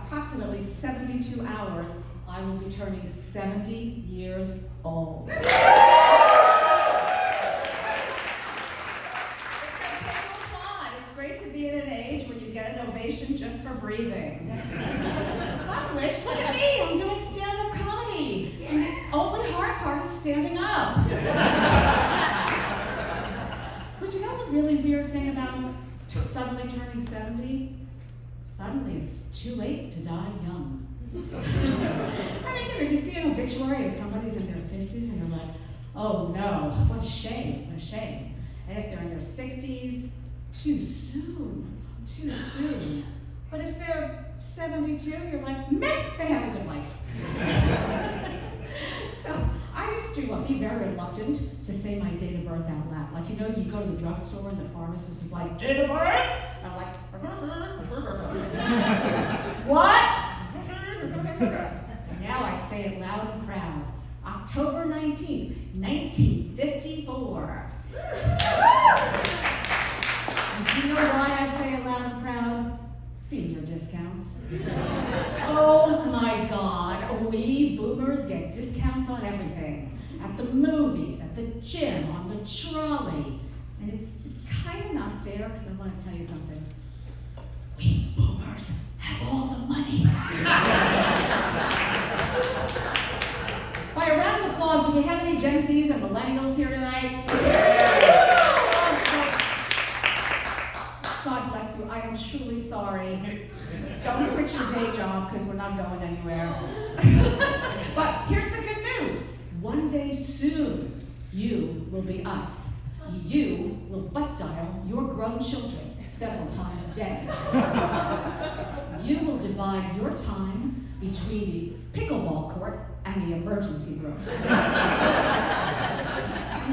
approximately 72 hours, I will be turning 70 years old. It's okay to applaud. It's great to be at an age where you get an ovation just for breathing. Plus which, look at me, I'm doing stand-up comedy. The only hard part is standing up. But you know the really weird thing about suddenly turning 70? Suddenly it's too late to die young. I mean, you see an obituary and somebody's in their 50s and you're like, oh no, what a shame, what a shame. And if they're in their 60s, too soon. But if they're 72, you're like, meh, they have a good life. So I used to be very reluctant to say my date of birth out loud. Like, you know, you go to the drugstore and the pharmacist is like, date of birth? And I'm like, what? Now I say it loud and proud. October 19th, 1954. And do you know why I say it loud and proud? Senior discounts. Oh my God, we boomers get discounts on everything. At the movies, at the gym, on the trolley. And it's kind of not fair, because I want to tell you something. We boomers have all the money. By a round of applause, do we have any Gen Zs and millennials here tonight? God bless you. I am truly sorry. Don't quit your day job, because we're not going anywhere. But here's the good news. One day soon, you will be us. You will butt dial your grown children several times a day. You will divide your time between the pickleball court and the emergency room.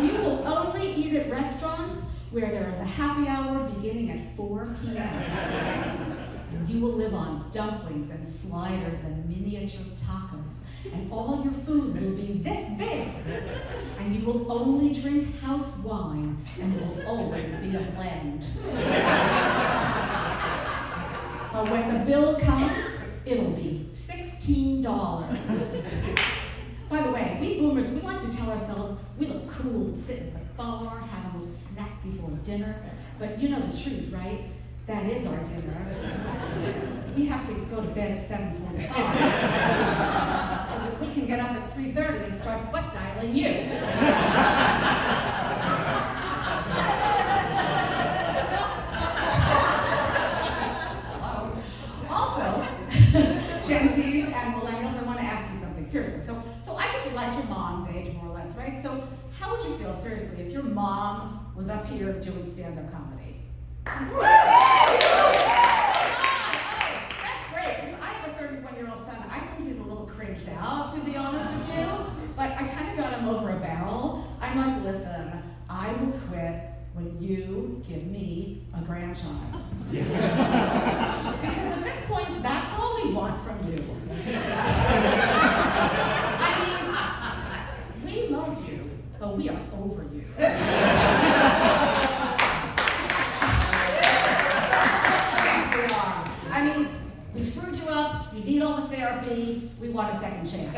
You will only eat at restaurants where there is a happy hour beginning at 4 p.m. And you will live on dumplings and sliders and miniature tacos. And all your food will be this big. And you will only drink house wine, and it will always be a blend. But when the bill comes, it'll be $16. By the way, we boomers, we like to tell ourselves we look cool sitting at the bar, having a little snack before dinner. But you know the truth, right? That is our dinner. We have to go to bed at 7:45 so that we can get up at 3:30 and start butt dialing you. Also, Gen Zs and millennials, I want to ask you something, seriously. So I could be like your mom's age, more or less, right? So how would you feel, seriously, if your mom was up here doing stand-up comedy? Oh, that's great, because I have a 31-year-old son. I think he's a little cringed out, to be honest with you. But I kind of got him over a barrel. I'm like, listen, I will quit when you give me a grandchild. Because at this point, that's all we want from you. I mean, we love you, but we are over you. We screwed you up, you need all the therapy, we want a second chance.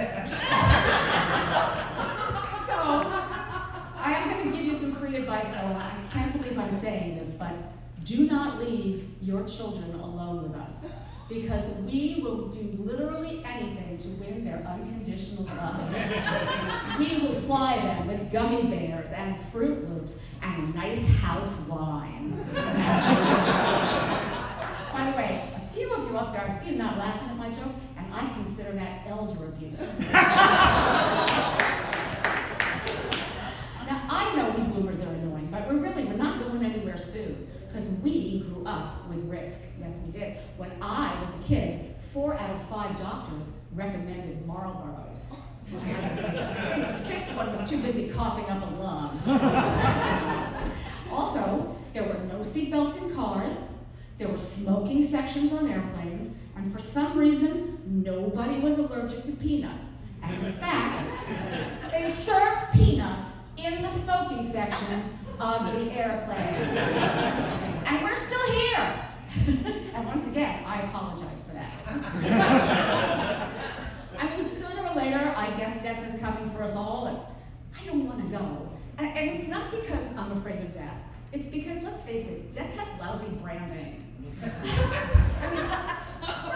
So, I am going to give you some free advice, though. I can't believe I'm saying this, but do not leave your children alone with us, because we will do literally anything to win their unconditional love. We will ply them with gummy bears and Fruit Loops and nice house wine. By the way, a few of you up there, I see you not laughing at my jokes, and I consider that elder abuse. Now, I know we boomers are annoying, but we're not going anywhere soon, because we grew up with risk. Yes, we did. When I was a kid, 4 out of 5 doctors recommended Marlboros. I think the 5th one was too busy coughing up a lung. Also, there were no seatbelts in cars. There were smoking sections on airplanes, and for some reason, nobody was allergic to peanuts. And in fact, they served peanuts in the smoking section of the airplane. And we're still here. And once again, I apologize for that. death is coming for us all, and I don't want to go. And it's not because I'm afraid of death. It's because, let's face it, death has lousy branding. I mean,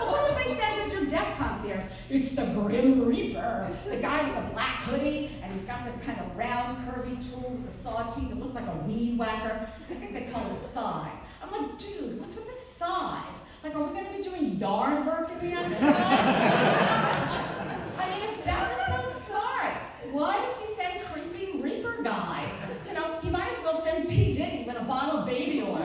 what was they said as your death concierge? It's the Grim Reaper, the guy with a black hoodie, and he's got this kind of round, curvy tool with a saw teeth that looks like a weed whacker. I think they call it a scythe. I'm like, dude, what's with the scythe? Like, are we going to be doing yard work in the afterlife? I mean, if death is so smart, why does he send creepy Reaper guy? You know, he might as well send P. Diddy with a bottle of baby oil.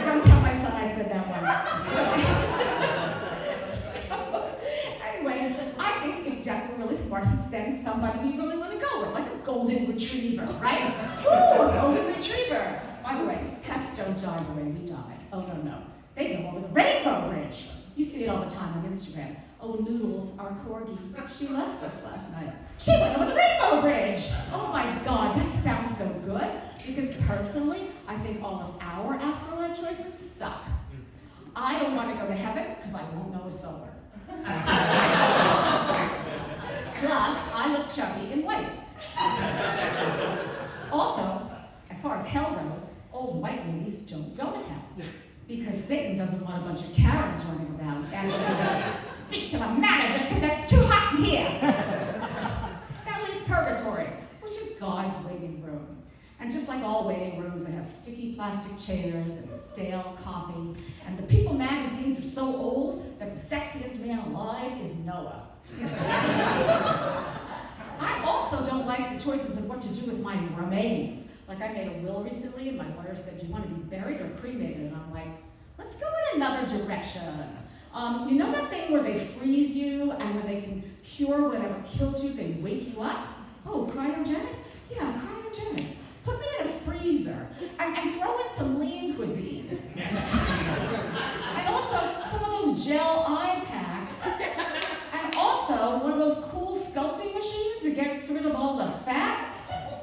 Don't tell my son I said that one. So, anyway, I think if Jeff were really smart, he'd send somebody we really want to go with, like a golden retriever, right? Ooh, a golden retriever. By the way, cats don't die the way we die. Oh, no. They go over the Rainbow Bridge. You see it all the time on Instagram. Oh, Noodles, our corgi, she left us last night. She went over the Rainbow Bridge. Oh my God, that sounds so good. Because personally, I think all of our afterlife choices suck. I don't want to go to heaven because I won't know a soul. Plus, I look chubby and white. Also, as far as hell goes, old white ladies don't go to hell. Because Satan doesn't want a bunch of Karens running around asking them to speak to the manager because it's too hot in here. That leaves purgatory, which is God's waiting room. And just like all waiting rooms, it has sticky plastic chairs and stale coffee. And the People magazines are so old that the sexiest man alive is Noah. I also don't like the choices of what to do with my remains. Like, I made a will recently, and my lawyer said, do you want to be buried or cremated? And I'm like, let's go in another direction. You know that thing where they freeze you, and when they can cure whatever killed you, they wake you up? Oh, cryogenics? Yeah, cryogenics. Put me in a freezer, and throw in some lean cuisine. And also, some of those gel eye packs. And also, one of those cool sculpting machines that gets rid of all the fat.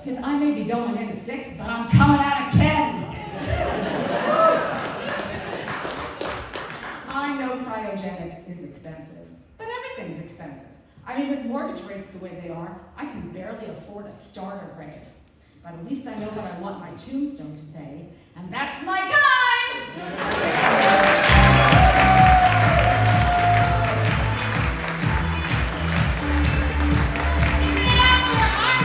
Because I may be going into 6, but I'm coming out of 10. I know cryogenics is expensive, but everything's expensive. I mean, with mortgage rates the way they are, I can barely afford a starter grave. But at least I know what I want my tombstone to say, and that's